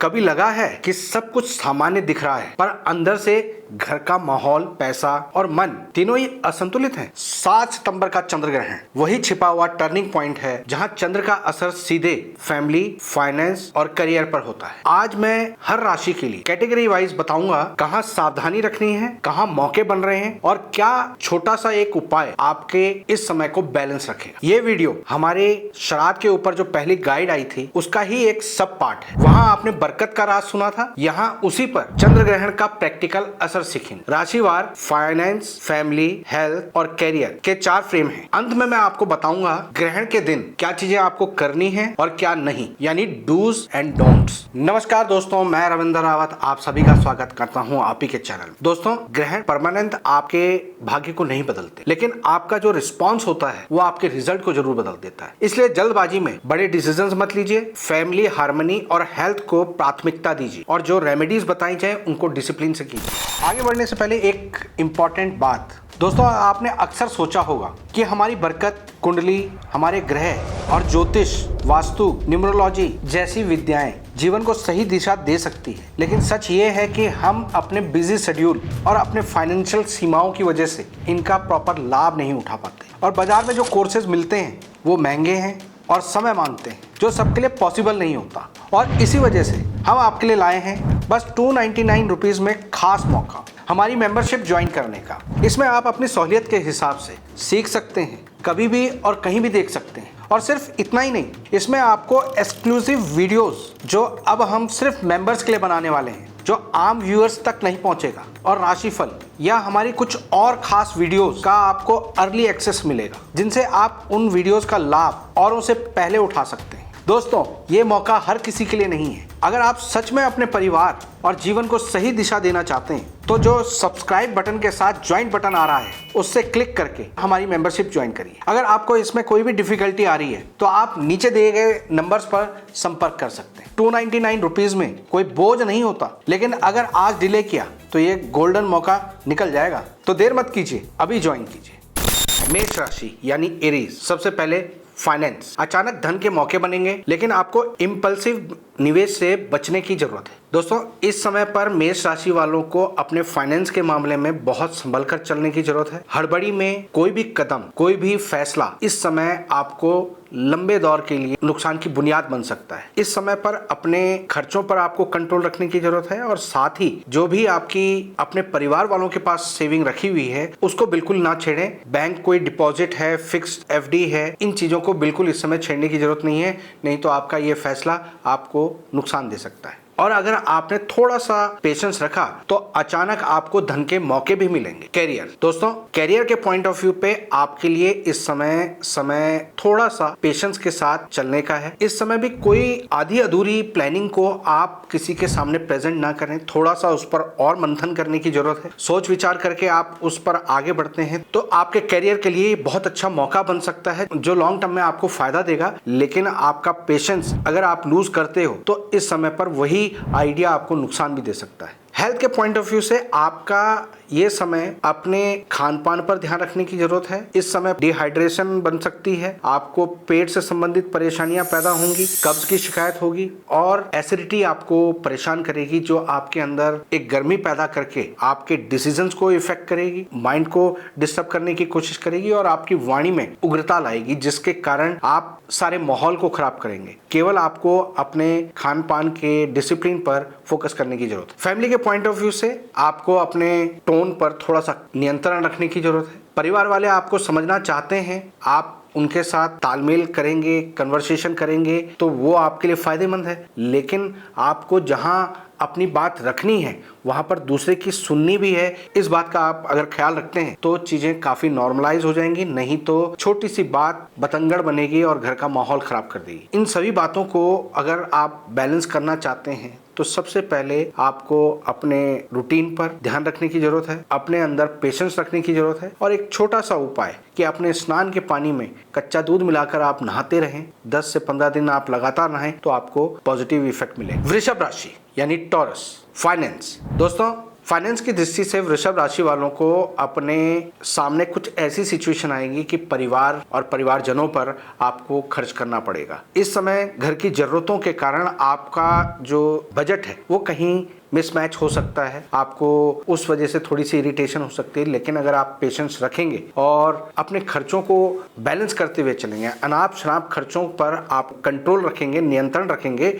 कभी लगा है कि सब कुछ सामान्य दिख रहा है पर अंदर से घर का माहौल, पैसा और मन तीनों ही असंतुलित हैं। 7 सितंबर का चंद्र ग्रहण वही छिपा हुआ टर्निंग पॉइंट है जहां चंद्र का असर सीधे फैमिली, फाइनेंस और करियर पर होता है। आज मैं हर राशि के लिए कैटेगरी वाइज बताऊंगा कहां सावधानी रखनी है, कहां मौके बन रहे हैं और क्या छोटा सा एक उपाय आपके इस समय को बैलेंस रखेगा। ये वीडियो हमारे श्राद्ध के ऊपर जो पहली गाइड आई थी उसका ही एक सब पार्ट है। वहां आपने बरकत का राज सुना था, यहाँ उसी पर चंद्र ग्रहण का प्रैक्टिकल असर सीखेंगे। राशिवार फाइनेंस, फैमिली, हेल्थ और करियर के 4 फ्रेम हैं। अंत में मैं आपको बताऊंगा ग्रहण के दिन क्या चीजें आपको करनी है और क्या नहीं, यानी डूज एंड डोंट्स। नमस्कार दोस्तों, मैं रविंद्र रावत आप सभी का स्वागत करता हूं आप ही के चैनल। दोस्तों, ग्रहण परमानेंट आपके भाग्य को नहीं बदलते, लेकिन आपका जो रिस्पॉन्स होता है वो आपके रिजल्ट को जरूर बदल देता है। इसलिए जल्दबाजी में बड़े डिसीजंस मत लीजिए। फैमिली, हार्मनी और हेल्थ को प्राथमिकता दीजिए और जो रेमेडीज बताई जाए उनको डिसिप्लिन से कीजिए। आगे बढ़ने से पहले एक इंपॉर्टेंट बात दोस्तों, आपने अक्सर सोचा होगा कि हमारी बरकत, कुंडली, हमारे ग्रह और ज्योतिष, वास्तु, न्यूमरोलॉजी जैसी विद्याएं जीवन को सही दिशा दे सकती है, लेकिन सच ये है कि हम अपने बिजी शेड्यूल और अपने फाइनेंशियल सीमाओं की वजह से इनका प्रॉपर लाभ नहीं उठा पाते और बाजार में जो कोर्सेज मिलते हैं वो महंगे हैं और समय मांगते हैं, जो सबके लिए पॉसिबल नहीं होता। और इसी वजह से हम आपके लिए लाए हैं बस 299 रुपीज़ में खास मौका, हमारी मेंबरशिप ज्वाइन करने का। इसमें आप अपनी सहूलियत के हिसाब से सीख सकते हैं, कभी भी और कहीं भी देख सकते हैं। और सिर्फ इतना ही नहीं, इसमें आपको एक्सक्लूसिव वीडियोस जो अब हम सिर्फ मेंबर्स के लिए बनाने वाले हैं, जो आम व्यूअर्स तक नहीं पहुंचेगा, और राशिफल या हमारी कुछ और खास वीडियोस का आपको अर्ली एक्सेस मिलेगा, जिनसे आप उन वीडियोस का लाभ औरों से पहले उठा सकते हैं। दोस्तों, ये मौका हर किसी के लिए नहीं है। अगर आप सच में अपने परिवार और जीवन को सही दिशा देना चाहते हैं तो जो सब्सक्राइब बटन के साथ ज्वाइन बटन आ रहा है उससे क्लिक करके हमारी मेंबरशिप ज्वाइन करिए। अगर आपको इसमें कोई भी डिफिकल्टी आ रही है तो आप नीचे दिए गए नंबर्स पर संपर्क कर सकते हैं। 299 रुपीज़ में कोई बोझ नहीं होता, लेकिन अगर आज डिले किया तो ये गोल्डन मौका निकल जाएगा। तो देर मत कीजिए, अभी ज्वाइन कीजिए। मेष राशि यानी एरीज। सबसे पहले फाइनेंस। अचानक धन के मौके बनेंगे, लेकिन आपको इम्पल्सिव निवेश से बचने की जरूरत है। दोस्तों, इस समय पर मेष राशि वालों को अपने फाइनेंस के मामले में बहुत संभल कर चलने की जरूरत है। हड़बड़ी में कोई भी कदम, कोई भी फैसला इस समय आपको लंबे दौर के लिए नुकसान की बुनियाद बन सकता है। इस समय पर अपने खर्चों पर आपको कंट्रोल रखने की जरूरत है और साथ ही जो भी आपकी अपने परिवार वालों के पास सेविंग रखी हुई है उसको बिल्कुल ना छेड़ें। बैंक कोई डिपॉजिट है, फिक्स्ड एफडी है, इन चीजों को बिल्कुल इस समय छेड़ने की जरूरत नहीं है, नहीं तो आपका ये फैसला आपको नुकसान दे सकता है। और अगर आपने थोड़ा सा पेशेंस रखा तो अचानक आपको धन के मौके भी मिलेंगे। कैरियर। दोस्तों, कैरियर के पॉइंट ऑफ व्यू पे आपके लिए इस समय थोड़ा सा पेशेंस के साथ चलने का है। इस समय भी कोई आधी अधूरी प्लानिंग को आप किसी के सामने प्रेजेंट ना करें, थोड़ा सा उस पर और मंथन करने की जरूरत है। सोच विचार करके आप उस पर आगे बढ़ते हैं तो आपके कैरियर के लिए बहुत अच्छा मौका बन सकता है, जो लॉन्ग टर्म में आपको फायदा देगा। लेकिन आपका पेशेंस अगर आप लूज करते हो तो इस समय पर वही आइडिया आपको नुकसान भी दे सकता है। हेल्थ के पॉइंट ऑफ व्यू से आपका ये समय अपने खान पान पर ध्यान रखने की जरूरत है। इस समय डिहाइड्रेशन बन सकती है, आपको पेट से संबंधित परेशानियां पैदा होंगी, कब्ज की शिकायत होगी और एसिडिटी आपको परेशान करेगी, जो आपके अंदर एक गर्मी पैदा करके आपके डिसीजंस को इफेक्ट करेगी, माइंड को डिस्टर्ब करने की कोशिश करेगी और आपकी वाणी में उग्रता लाएगी, जिसके कारण आप सारे माहौल को खराब करेंगे। केवल आपको अपने खान पान के डिसिप्लिन पर फोकस करने की जरूरत है। फैमिली के पॉइंट ऑफ व्यू से आपको अपने टोन पर थोड़ा सा नियंत्रण रखने की जरूरत है। परिवार वाले आपको समझना चाहते हैं, आप उनके साथ तालमेल करेंगे, कन्वर्सेशन करेंगे तो वो आपके लिए फायदेमंद है। लेकिन आपको जहां अपनी बात रखनी है वहां पर दूसरे की सुननी भी है। इस बात का आप अगर ख्याल रखते हैं तो चीजें काफी नॉर्मलाइज हो जाएंगी, नहीं तो छोटी सी बात बतंगड़ बनेगी और घर का माहौल खराब कर देगी। इन सभी बातों को अगर आप बैलेंस करना चाहते हैं तो सबसे पहले आपको अपने रूटीन पर ध्यान रखने की जरूरत है, अपने अंदर पेशेंस रखने की जरूरत है और एक छोटा सा उपाय कि अपने स्नान के पानी में कच्चा दूध मिलाकर आप नहाते रहें। 10 से 15 दिन आप लगातार नहाएं तो आपको पॉजिटिव इफेक्ट मिले। वृषभ राशि यानी टॉरस। फाइनेंस। दोस्तों, फाइनेंस की दृष्टि से वृषभ राशि वालों को अपने सामने कुछ ऐसी सिचुएशन आएगी कि परिवार और परिवारजनों पर आपको खर्च करना पड़ेगा। इस समय घर की जरूरतों के कारण आपका जो बजट है वो कहीं मिसमैच हो सकता है, आपको उस वजह से थोड़ी सी इरिटेशन हो सकती है। लेकिन अगर आप पेशेंस रखेंगे और अपने खर्चों को बैलेंस करते हुए चलेंगे, अनाप शनाप खर्चों पर आप कंट्रोल रखेंगे, नियंत्रण रखेंगे,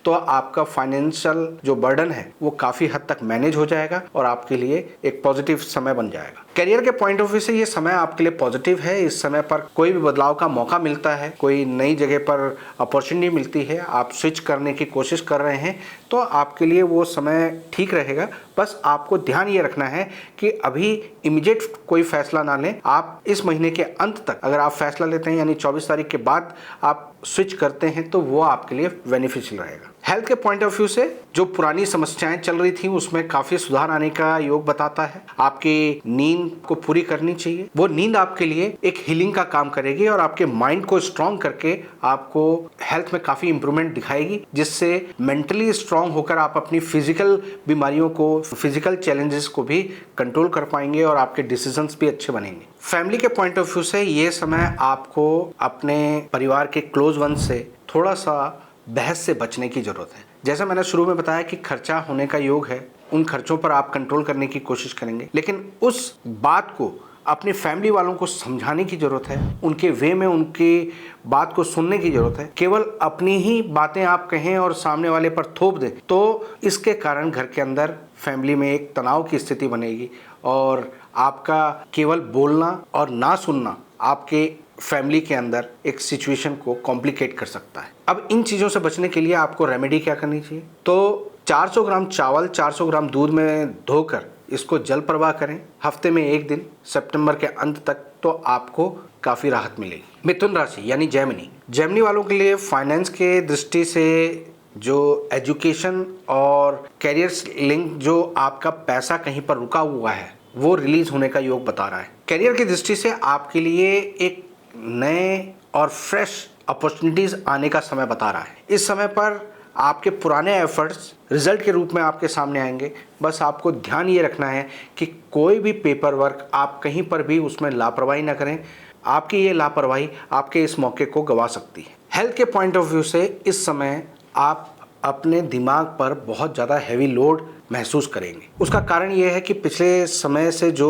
तो आपका फाइनेंशियल जो बर्डन है वो काफ़ी हद तक मैनेज हो जाएगा और आपके लिए एक पॉजिटिव समय बन जाएगा। करियर के पॉइंट ऑफ व्यू से ये समय आपके लिए पॉजिटिव है। इस समय पर कोई भी बदलाव का मौका मिलता है, कोई नई जगह पर अपॉर्चुनिटी मिलती है, आप स्विच करने की कोशिश कर रहे हैं, तो आपके लिए वो समय ठीक रहेगा। बस आपको ध्यान ये रखना है कि अभी इमीडिएट कोई फैसला ना लें। आप इस महीने के अंत तक अगर आप फैसला लेते हैं, यानी 24 तारीख के बाद आप स्विच करते हैं, तो वो आपके लिए बेनिफिशियल रहेगा। हेल्थ के पॉइंट ऑफ व्यू से जो पुरानी समस्याएं चल रही थी उसमें काफी सुधार आने का योग बताता है। आपकी नींद को पूरी करनी चाहिए, वो नींद आपके लिए एक हीलिंग का काम करेगी और आपके माइंड को स्ट्रांग करके आपको हेल्थ में काफी इंप्रूवमेंट दिखाएगी, जिससे मेंटली स्ट्रांग होकर आप अपनी फिजिकल बीमारियों को, फिजिकल चैलेंजेस को भी कंट्रोल कर पाएंगे और आपके डिसीजंस भी अच्छे बनेंगे। फैमिली के पॉइंट ऑफ व्यू से ये समय आपको अपने परिवार के क्लोज वन से थोड़ा सा बहस से बचने की जरूरत है। जैसा मैंने शुरू में बताया कि खर्चा होने का योग है, उन खर्चों पर आप कंट्रोल करने की कोशिश करेंगे, लेकिन उस बात को अपने फैमिली वालों को समझाने की जरूरत है, उनके वे में उनकी बात को सुनने की जरूरत है। केवल अपनी ही बातें आप कहें और सामने वाले पर थोप दें तो इसके कारण घर के अंदर फैमिली में एक तनाव की स्थिति बनेगी और आपका केवल बोलना और ना सुनना आपके फैमिली के अंदर एक सिचुएशन को कॉम्प्लिकेट कर सकता है। अब इन चीज़ों से बचने के लिए आपको रेमेडी क्या करनी चाहिए? तो 400 ग्राम चावल 400 ग्राम दूध में धोकर इसको जल प्रवाह करें हफ्ते में एक दिन, सितंबर के अंत तक, तो आपको काफ़ी राहत मिलेगी। मिथुन राशि यानी जेमिनी वालों के लिए फाइनेंस के दृष्टि से जो एजुकेशन और कैरियर लिंक जो आपका पैसा कहीं पर रुका हुआ है वो रिलीज होने का योग बता रहा है। कैरियर की दृष्टि से आपके लिए एक नए और फ्रेश अपॉर्चुनिटीज आने का समय बता रहा है। इस समय पर आपके पुराने एफर्ट्स रिजल्ट के रूप में आपके सामने आएंगे। बस आपको ध्यान ये रखना है कि कोई भी पेपर वर्क आप कहीं पर भी उसमें लापरवाही ना करें। आपकी ये लापरवाही आपके इस मौके को गंवा सकती है। हेल्थ के पॉइंट ऑफ व्यू से इस समय आप अपने दिमाग पर बहुत ज़्यादा हैवी लोड महसूस करेंगे। उसका कारण ये है कि पिछले समय से जो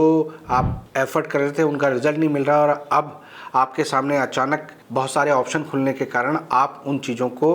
आप एफर्ट कर रहे थे उनका रिजल्ट नहीं मिल रहा और अब आपके सामने अचानक बहुत सारे ऑप्शन खुलने के कारण आप उन चीज़ों को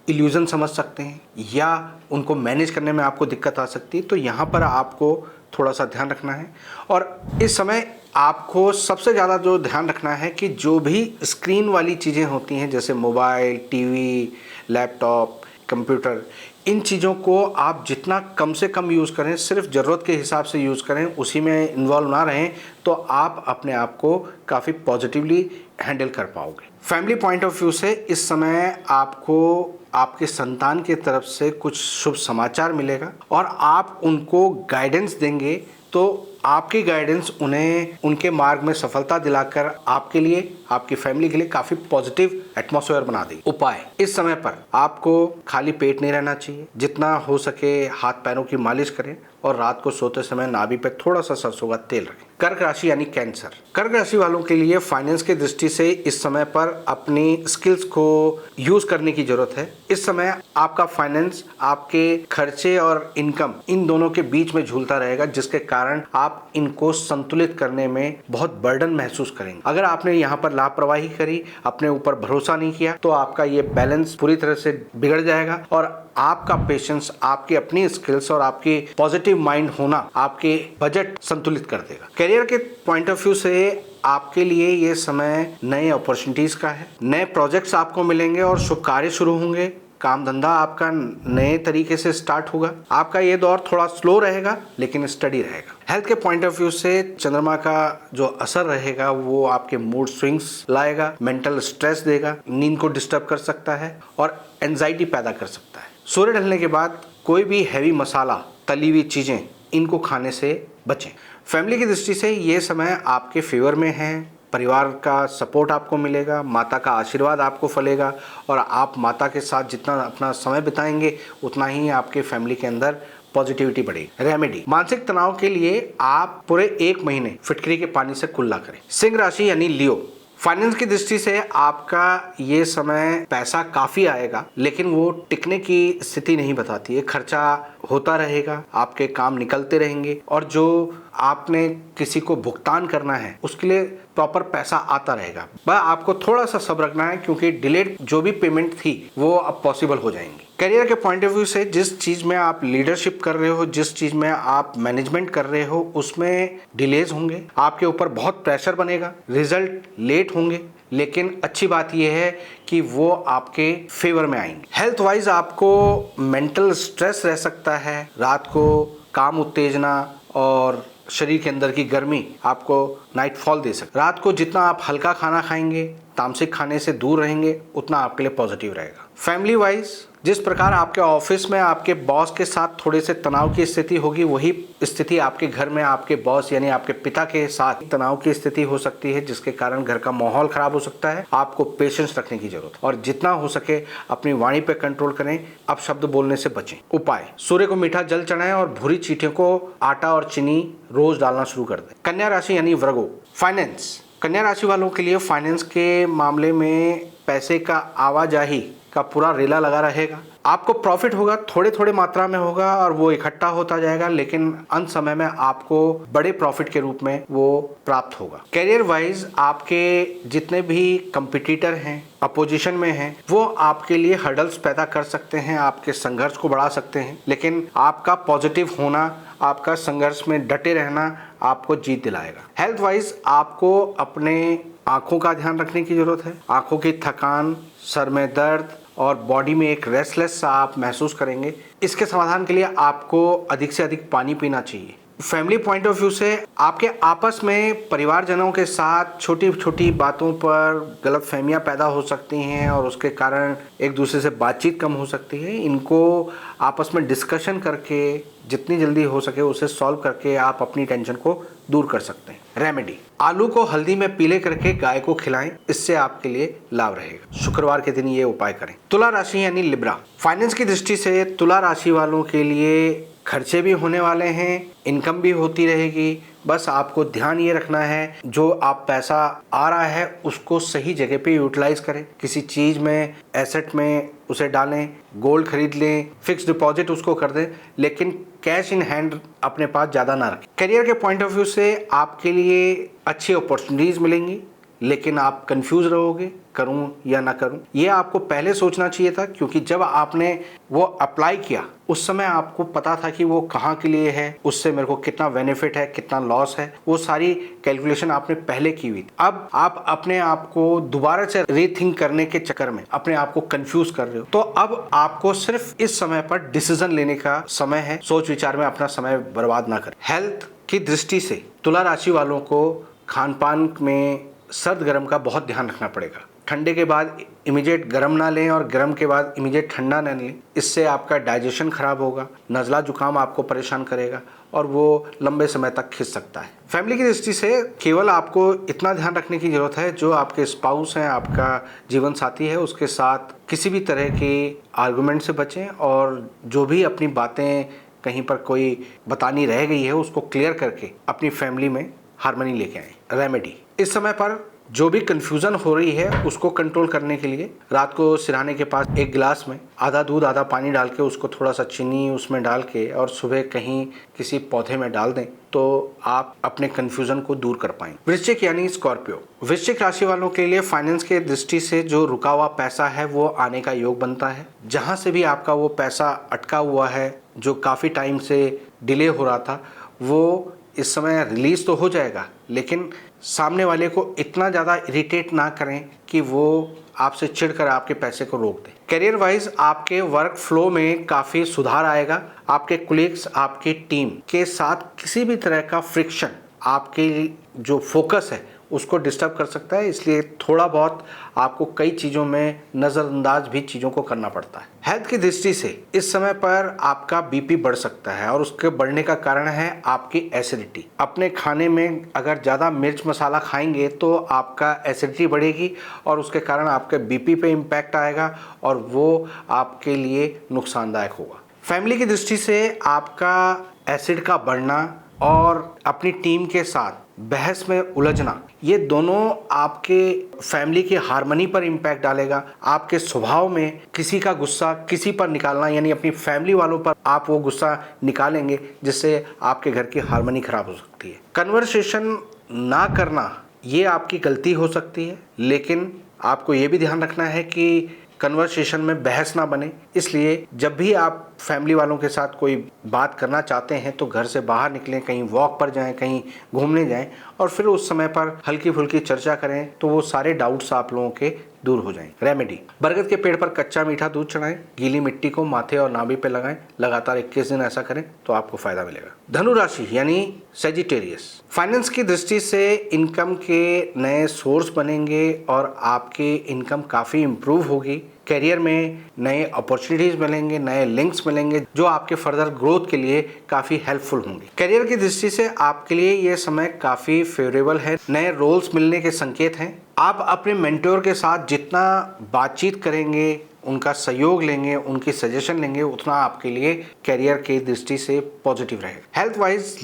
इल्यूजन समझ सकते हैं या उनको मैनेज करने में आपको दिक्कत आ सकती है। तो यहाँ पर आपको थोड़ा सा ध्यान रखना है और इस समय आपको सबसे ज़्यादा जो ध्यान रखना है कि जो भी स्क्रीन वाली चीज़ें होती हैं जैसे मोबाइल, टीवी, लैपटॉप, कंप्यूटर, इन चीज़ों को आप जितना कम से कम यूज़ करें, सिर्फ ज़रूरत के हिसाब से यूज़ करें, उसी में इन्वॉल्व ना रहें, तो आप अपने आप को काफ़ी पॉजिटिवली हैंडल कर पाओगे। फैमिली पॉइंट ऑफ व्यू से इस समय आपको आपके संतान की तरफ से कुछ शुभ समाचार मिलेगा और आप उनको गाइडेंस देंगे तो आपकी गाइडेंस उन्हें उनके मार्ग में सफलता दिलाकर आपके लिए, आपकी फैमिली के लिए काफी पॉजिटिव एटमॉस्फेयर बना देगी। उपाय, इस समय पर आपको खाली पेट नहीं रहना चाहिए, जितना हो सके हाथ पैरों की मालिश करें और रात को सोते समय नाभि पे थोड़ा सा सरसों का तेल रखें। कर्क राशि यानी कैंसर, कर्क राशि वालों के लिए फाइनेंस की दृष्टि से इस समय पर अपनी स्किल्स को यूज करने की जरूरत है। इस समय आपका फाइनेंस आपके खर्चे और इनकम इन दोनों के बीच में झूलता रहेगा, जिसके कारण आप इनको संतुलित करने में बहुत बर्डन महसूस करेंगे। अगर आपने यहाँ पर लापरवाही करी, अपने ऊपर भरोसा नहीं किया, तो आपका ये बैलेंस पूरी तरह से बिगड़ जाएगा और आपका पेशेंस, आपकी अपनी स्किल्स और आपकी पॉजिटिव माइंड होना आपके बजट संतुलित कर देगा। करियर के पॉइंट ऑफ व्यू से आपके लिए ये समय नए अपॉर्चुनिटीज का है, नए प्रोजेक्ट्स आपको मिलेंगे और शुभ कार्य शुरू होंगे। काम धंधा आपका नए तरीके से स्टार्ट होगा। आपका ये दौर थोड़ा स्लो रहेगा लेकिन स्टडी रहेगा। हेल्थ के पॉइंट ऑफ व्यू से चंद्रमा का जो असर रहेगा वो आपके मूड स्विंग्स लाएगा, मेंटल स्ट्रेस देगा, नींद को डिस्टर्ब कर सकता है और एंजाइटी पैदा कर सकता है। सूर्य ढलने के बाद कोई भी हैवी मसाला, तली हुई चीजें, इनको खाने से बचें। फैमिली की दृष्टि से ये समय आपके फेवर में है। परिवार का सपोर्ट आपको मिलेगा, माता का आशीर्वाद आपको फलेगा और आप माता के साथ जितना अपना समय बिताएंगे उतना ही आपके फैमिली के अंदर पॉजिटिविटी बढ़ेगी। रेमेडी, मानसिक तनाव के लिए आप पूरे 1 महीने फिटकरी के पानी से कुल्ला करें। सिंह राशि यानी लियो, फाइनेंस की दृष्टि से आपका ये समय पैसा काफी आएगा, लेकिन वो टिकने की स्थिति नहीं बताती है। खर्चा होता रहेगा, आपके काम निकलते रहेंगे और जो आपने किसी को भुगतान करना है उसके लिए प्रॉपर पैसा आता रहेगा। बस आपको थोड़ा सा सब्र रखना है, क्योंकि डिलेड जो भी पेमेंट थी वो अब पॉसिबल हो जाएंगी। करियर के पॉइंट ऑफ व्यू से जिस चीज में आप लीडरशिप कर रहे हो, जिस चीज में आप मैनेजमेंट कर रहे हो, उसमें डिलेज होंगे, आपके ऊपर बहुत प्रेशर बनेगा, रिजल्ट लेट होंगे, लेकिन अच्छी बात यह है कि वो आपके फेवर में आएंगे। हेल्थ वाइज आपको मेंटल स्ट्रेस रह सकता है, रात को काम उत्तेजना और शरीर के अंदर की गर्मी आपको नाइटफॉल दे सकती है। रात को जितना आप हल्का खाना खाएंगे, तामसिक खाने से दूर रहेंगे, उतना आपके लिए पॉजिटिव रहेगा। फैमिली वाइज जिस प्रकार आपके ऑफिस में आपके बॉस के साथ थोड़े से तनाव की स्थिति होगी, वही स्थिति आपके घर में आपके बॉस यानी आपके पिता के साथ तनाव की स्थिति हो सकती है, जिसके कारण घर का माहौल खराब हो सकता है। आपको पेशेंस रखने की जरूरत है और जितना हो सके अपनी वाणी पे कंट्रोल करें, अपशब्द बोलने से बचें। उपाय, सूर्य को मीठा जल चढ़ाएं और भूरी चींटियों को आटा और चीनी रोज डालना शुरू कर दें। कन्या राशि यानी वर्गो, फाइनेंस, कन्या राशि वालों के लिए फाइनेंस के मामले में पैसे का आवाजाही का पूरा रेला लगा रहेगा। आपको प्रॉफिट होगा, थोड़े थोड़े मात्रा में होगा और वो इकट्ठा होता जाएगा, लेकिन अंत समय में आपको बड़े प्रॉफिट के रूप में वो प्राप्त होगा। करियर वाइज आपके जितने भी कंपटीटर हैं, अपोजिशन में हैं, वो आपके लिए हर्डल्स पैदा कर सकते हैं, आपके संघर्ष को बढ़ा सकते हैं, लेकिन आपका पॉजिटिव होना, आपका संघर्ष में डटे रहना आपको जीत दिलाएगा। हेल्थ वाइज आपको अपने आंखों का ध्यान रखने की जरूरत है। आंखों की थकान, सर में दर्द और बॉडी में एक रेस्टलेस सा आप महसूस करेंगे। इसके समाधान के लिए आपको अधिक से अधिक पानी पीना चाहिए। फैमिली पॉइंट ऑफ व्यू से आपके आपस में परिवारजनों के साथ छोटी छोटी बातों पर गलतफहमियां पैदा हो सकती हैं और उसके कारण एक दूसरे से बातचीत कम हो सकती है। इनको आपस में डिस्कशन करके जितनी जल्दी हो सके उसे सॉल्व करके आप अपनी टेंशन को दूर कर सकते हैं। रेमेडी, आलू को हल्दी में पीले करके गाय को खिलाएं, इससे आपके लिए लाभ रहेगा। शुक्रवार के दिन ये उपाय करें। तुला राशि यानी लिब्रा, फाइनेंस की दृष्टि से तुला राशि वालों के लिए खर्चे भी होने वाले हैं, इनकम भी होती रहेगी। बस आपको ध्यान ये रखना है, जो आप पैसा आ रहा है उसको सही जगह पे यूटिलाइज करें। किसी चीज में, एसेट में उसे डालें, गोल्ड खरीद लें, फिक्स डिपॉजिट उसको कर दें, लेकिन कैश इन हैंड अपने पास ज़्यादा ना रखें। करियर के पॉइंट ऑफ व्यू से आपके लिए अच्छी अपॉर्चुनिटीज मिलेंगी, लेकिन आप कंफ्यूज रहोगे, करूं या ना करूं। ये आपको पहले सोचना चाहिए था, क्योंकि जब आपने वो अप्लाई किया उस समय आपको पता था कि वो कहाँ के लिए है, उससे मेरे को कितना बेनिफिट है, कितना लॉस है, वो सारी कैलकुलेशन आपने पहले की हुई थी। अब आप अपने आप को दोबारा से रीथिंक करने के चक्कर में अपने आप को कंफ्यूज कर रहे हो। तो अब आपको सिर्फ इस समय पर डिसीजन लेने का समय है। सोच विचार में अपना समय बर्बाद ना करें। हेल्थ की दृष्टि से तुला राशि वालों को खान पान में सर्द गर्म का बहुत ध्यान रखना पड़ेगा। ठंडे के बाद इमीडिएट गर्म ना लें और गर्म के बाद इमीडिएट ठंडा ना लें, इससे आपका डाइजेशन खराब होगा, नज़ला जुकाम आपको परेशान करेगा और वो लंबे समय तक खिंच सकता है। फैमिली की दृष्टि से केवल आपको इतना ध्यान रखने की जरूरत है, जो आपके स्पाउस हैं, आपका जीवन साथी है, उसके साथ किसी भी तरह के आर्गुमेंट से बचें और जो भी अपनी बातें कहीं पर कोई बतानी रह गई है उसको क्लियर करके अपनी फैमिली में हार्मनी लेके आए। रेमेडी, इस समय पर जो भी कंफ्यूजन हो रही है उसको कंट्रोल करने के लिए रात को सिरहाने के पास एक गिलास में आधा दूध आधा पानी डाल के उसको थोड़ा सा चीनी उसमें डाल के और सुबह कहीं किसी पौधे में डाल दें, तो आप अपने कंफ्यूजन को दूर कर पाएंगे। वृश्चिक यानी स्कॉर्पियो, वृश्चिक राशि वालों के लिए फाइनेंस के दृष्टि से जो रुका हुआ पैसा है वो आने का योग बनता है। जहां से भी आपका वो पैसा अटका हुआ है, जो काफ़ी टाइम से डिले हो रहा था, वो इस समय रिलीज तो हो जाएगा, लेकिन सामने वाले को इतना ज़्यादा इरिटेट ना करें कि वो आपसे चिढ़कर आपके पैसे को रोक दे। करियर वाइज आपके वर्क फ्लो में काफ़ी सुधार आएगा। आपके कोलीग्स, आपकी टीम के साथ किसी भी तरह का फ्रिक्शन आपके जो फोकस है उसको डिस्टर्ब कर सकता है, इसलिए थोड़ा बहुत आपको कई चीज़ों में नज़रअंदाज भी चीज़ों को करना पड़ता है। हेल्थ की दृष्टि से इस समय पर आपका बीपी बढ़ सकता है और उसके बढ़ने का कारण है आपकी एसिडिटी। अपने खाने में अगर ज़्यादा मिर्च मसाला खाएंगे तो आपका एसिडिटी बढ़ेगी और उसके कारण आपके बीपी पे इम्पैक्ट आएगा और वो आपके लिए नुकसानदायक होगा। फैमिली की दृष्टि से आपका एसिड का बढ़ना और अपनी टीम के साथ बहस में उलझना, ये दोनों आपके फैमिली की हार्मनी पर इम्पैक्ट डालेगा। आपके स्वभाव में किसी का गुस्सा किसी पर निकालना, यानी अपनी फैमिली वालों पर आप वो गुस्सा निकालेंगे, जिससे आपके घर की हार्मनी खराब हो सकती है। कन्वर्सेशन ना करना ये आपकी गलती हो सकती है, लेकिन आपको ये भी ध्यान रखना है कि कन्वर्सेशन में बहस ना बने। इसलिए जब भी आप फैमिली वालों के साथ कोई बात करना चाहते हैं तो घर से बाहर निकलें, कहीं वॉक पर जाएं, कहीं घूमने जाएं और फिर उस समय पर हल्की फुल्की चर्चा करें, तो वो सारे डाउट्स आप लोगों के दूर हो जाएं। रेमेडी, बरगद के पेड़ पर कच्चा मीठा दूध चढ़ाएं, गीली मिट्टी को माथे और नाभि पे लगाएं, लगातार 21 दिन ऐसा करें तो आपको फायदा मिलेगा। धनु राशि यानी सेजिटेरियस, फाइनेंस की दृष्टि से इनकम के नए सोर्स बनेंगे और आपकी इनकम काफ़ी इम्प्रूव होगी। करियर में नए अपॉर्चुनिटीज मिलेंगे, नए लिंक्स मिलेंगे जो आपके फर्दर ग्रोथ के लिए काफ़ी हेल्पफुल होंगे। करियर की दृष्टि से आपके लिए ये समय काफ़ी फेवरेबल है, नए रोल्स मिलने के संकेत हैं। आप अपने मेंटोर के साथ जितना बातचीत करेंगे, उनका सहयोग लेंगे, उनकी सजेशन लेंगे, उतना आपके लिए करियर की दृष्टि से पॉजिटिव रहेगा। हेल्थ वाइज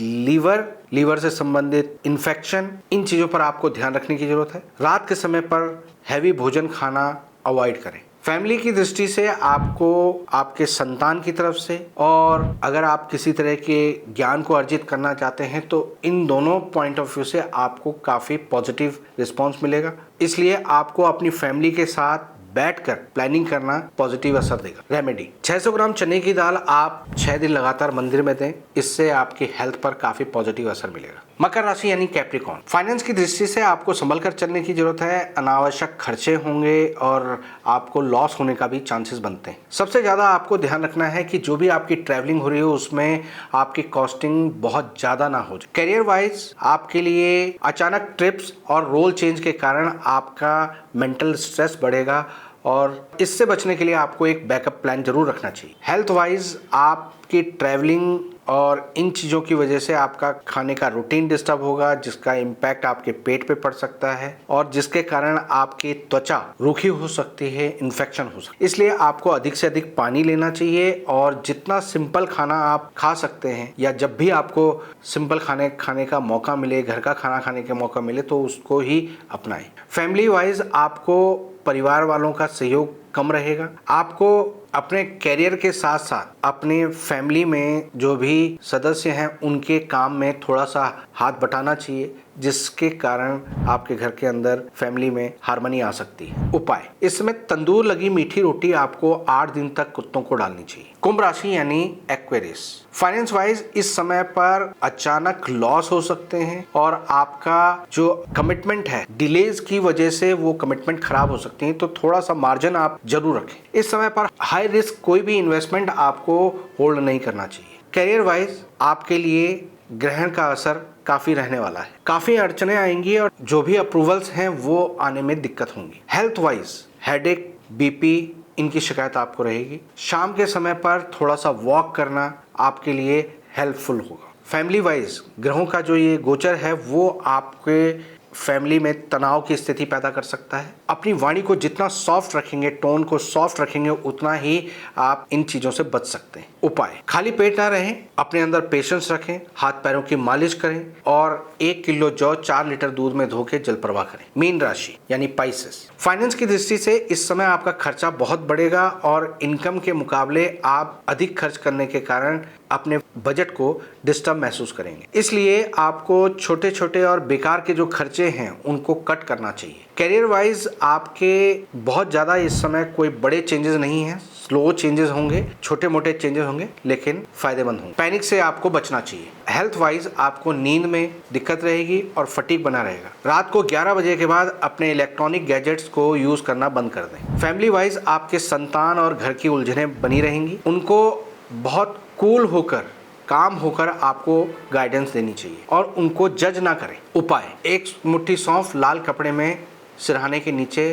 लीवर से संबंधित इन्फेक्शन, इन चीज़ों पर आपको ध्यान रखने की जरूरत है। रात के समय पर हैवी भोजन खाना अवॉइड करें। फैमिली की दृष्टि से आपको आपके संतान की तरफ से, और अगर आप किसी तरह के ज्ञान को अर्जित करना चाहते हैं तो इन दोनों पॉइंट ऑफ व्यू से आपको काफ़ी पॉजिटिव रिस्पांस मिलेगा। इसलिए आपको अपनी फैमिली के साथ बैठकर प्लानिंग करना पॉजिटिव असर देगा। रेमेडी, 600 ग्राम चने की दाल आप 6 दिन लगातार मंदिर में दें, इससे आपकी हेल्थ पर काफी पॉजिटिव असर मिलेगा। मकर राशि यानी कैप्रिकॉर्न, फाइनेंस की दृष्टि से आपको संभल कर चलने की जरूरत है। अनावश्यक खर्चे होंगे और आपको लॉस होने का भी चांसेस बनते हैं। सबसे ज्यादा आपको ध्यान रखना है कि जो भी आपकी ट्रैवलिंग हो रही हो उसमें आपकी कॉस्टिंग बहुत ज्यादा ना हो जाए। करियर वाइज आपके लिए अचानक ट्रिप्स और रोल चेंज के कारण आपका मेंटल स्ट्रेस बढ़ेगा और इससे बचने के लिए आपको एक बैकअप प्लान जरूर रखना चाहिए। हेल्थ वाइज आपकी ट्रैवलिंग और इन चीज़ों की वजह से आपका खाने का रूटीन डिस्टर्ब होगा, जिसका इम्पैक्ट आपके पेट पे पड़ सकता है और जिसके कारण आपकी त्वचा रूखी हो सकती है, इन्फेक्शन हो सकती है। इसलिए आपको अधिक से अधिक पानी लेना चाहिए और जितना सिंपल खाना आप खा सकते हैं या जब भी आपको सिंपल खाने का मौका मिले, घर का खाना खाने का मौका मिले तो उसको ही अपनाएं। फैमिली वाइज आपको परिवार वालों का सहयोग कम रहेगा। आपको अपने कैरियर के साथ साथ अपने फैमिली में जो भी सदस्य हैं उनके काम में थोड़ा सा हाथ बटाना चाहिए, जिसके कारण आपके घर के अंदर फैमिली में हार्मनी आ सकती है। उपाय, इस समय तंदूर लगी मीठी रोटी आपको 8 दिन तक कुत्तों को डालनी चाहिए। कुंभ राशि यानी एक्वेरियस, फाइनेंस वाइज इस समय पर अचानक लॉस हो सकते हैं और आपका जो कमिटमेंट है डिलेज की वजह से वो कमिटमेंट खराब हो सकती है, तो थोड़ा सा मार्जिन आप जरूर रखें। इस समय पर हाई रिस्क कोई भी इन्वेस्टमेंट आपको होल्ड नहीं करना चाहिए। करियर वाइज आपके लिए ग्रहण का असर काफी रहने वाला है, काफी अड़चने आएंगी और जो भी अप्रूवल्स हैं वो आने में दिक्कत होंगी। हेल्थ वाइज हेडेक, बीपी, इनकी शिकायत आपको रहेगी। शाम के समय पर थोड़ा सा वॉक करना आपके लिए हेल्पफुल होगा। फैमिली वाइज ग्रहों का जो ये गोचर है वो आपके फैमिली में तनाव की स्थिति पैदा कर सकता है। अपनी वाणी को जितना सॉफ्ट रखेंगे, टोन को सॉफ्ट रखेंगे, उतना ही आप इन चीजों से बच सकते हैं। उपाय, खाली पेट ना रहें, अपने अंदर पेशेंस रखें, हाथ पैरों की मालिश करें और 1 किलो जौ 4 लीटर दूध में धो के जल प्रवाह करें। मीन राशि यानी पाइसेस, फाइनेंस की दृष्टि से इस समय आपका खर्चा बहुत बढ़ेगा और इनकम के मुकाबले आप अधिक खर्च करने के कारण अपने बजट को डिस्टर्ब महसूस करेंगे। इसलिए आपको छोटे छोटे और बेकार के जो खर्चे हैं उनको कट करना चाहिए। करियर वाइज आपके बहुत ज़्यादा इस समय कोई बड़े चेंजेस नहीं हैं, स्लो चेंजेस होंगे, छोटे मोटे चेंजेस होंगे लेकिन फायदेमंद होंगे। पैनिक से आपको बचना चाहिए। हेल्थ वाइज आपको नींद में दिक्कत रहेगी और फटीग बना रहेगा। रात को 11 बजे के बाद अपने इलेक्ट्रॉनिक गैजेट्स को यूज करना बंद कर दें। फैमिली वाइज आपके संतान और घर की उलझनें बनी रहेंगी, उनको बहुत कूल होकर काम होकर आपको गाइडेंस देनी चाहिए और उनको जज ना करें। उपाय, 1 मुट्ठी सौंफ लाल कपड़े में सिरहाने के नीचे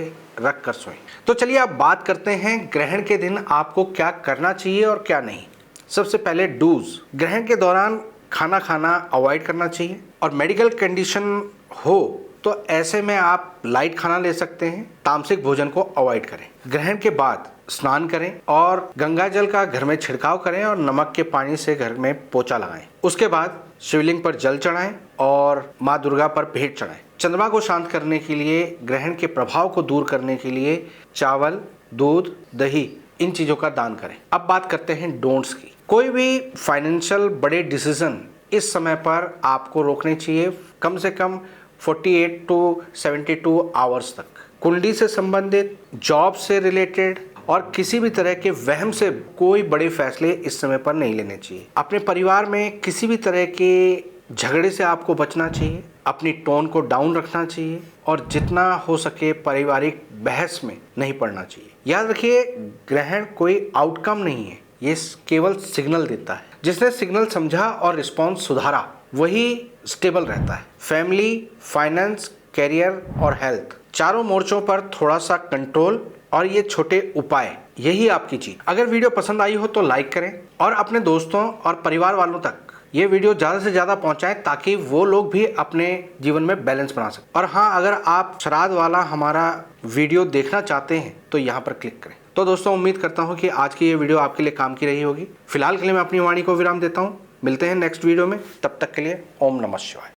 रख कर सोएं। तो चलिए अब बात करते हैं ग्रहण के दिन आपको क्या करना चाहिए और क्या नहीं। सबसे पहले डूज, ग्रहण के दौरान खाना खाना अवॉइड करना चाहिए और मेडिकल कंडीशन हो तो ऐसे में आप लाइट खाना ले सकते हैं, तामसिक भोजन को अवॉइड करें। ग्रहण के बाद स्नान करें और गंगा जल का घर में छिड़काव करें और नमक के पानी से घर में पोछा लगाएं। उसके बाद शिवलिंग पर जल चढ़ाएं और माँ दुर्गा पर भेंट चढ़ाएं। चंद्रमा को शांत करने के लिए, ग्रहण के प्रभाव को दूर करने के लिए चावल, दूध, दही इन चीजों का दान करें। अब बात करते हैं डोंट्स की। कोई भी फाइनेंशियल बड़े डिसीजन इस समय पर आपको रोकने चाहिए, कम से कम 48 टू 72 आवर्स तक। कुंडली से संबंधित, जॉब से रिलेटेड और किसी भी तरह के वहम से कोई बड़े फैसले इस समय पर नहीं लेने चाहिए। अपने परिवार में किसी भी तरह के झगड़े से आपको बचना चाहिए, अपनी टोन को डाउन रखना चाहिए और जितना हो सके पारिवारिक बहस में नहीं पड़ना चाहिए। याद रखिए, ग्रहण कोई आउटकम नहीं है, ये केवल सिग्नल देता है। जिसने सिग्नल समझा और रिस्पॉन्स सुधारा वही स्टेबल रहता है। फैमिली, फाइनेंस, कैरियर और हेल्थ चारों मोर्चों पर थोड़ा सा कंट्रोल और ये छोटे उपाय, यही आपकी जीत। अगर वीडियो पसंद आई हो तो लाइक करें और अपने दोस्तों और परिवार वालों तक ये वीडियो ज़्यादा से ज़्यादा पहुंचाएं ताकि वो लोग भी अपने जीवन में बैलेंस बना सकें। और हाँ, अगर आप श्राद्ध वाला हमारा वीडियो देखना चाहते हैं तो यहाँ पर क्लिक करें। तो दोस्तों, उम्मीद करता हूँ कि आज की ये वीडियो आपके लिए काम की रही होगी। फिलहाल के लिए मैं अपनी वाणी को विराम देता हूँ। मिलते हैं नेक्स्ट वीडियो में, तब तक के लिए ओम नमः शिवाय।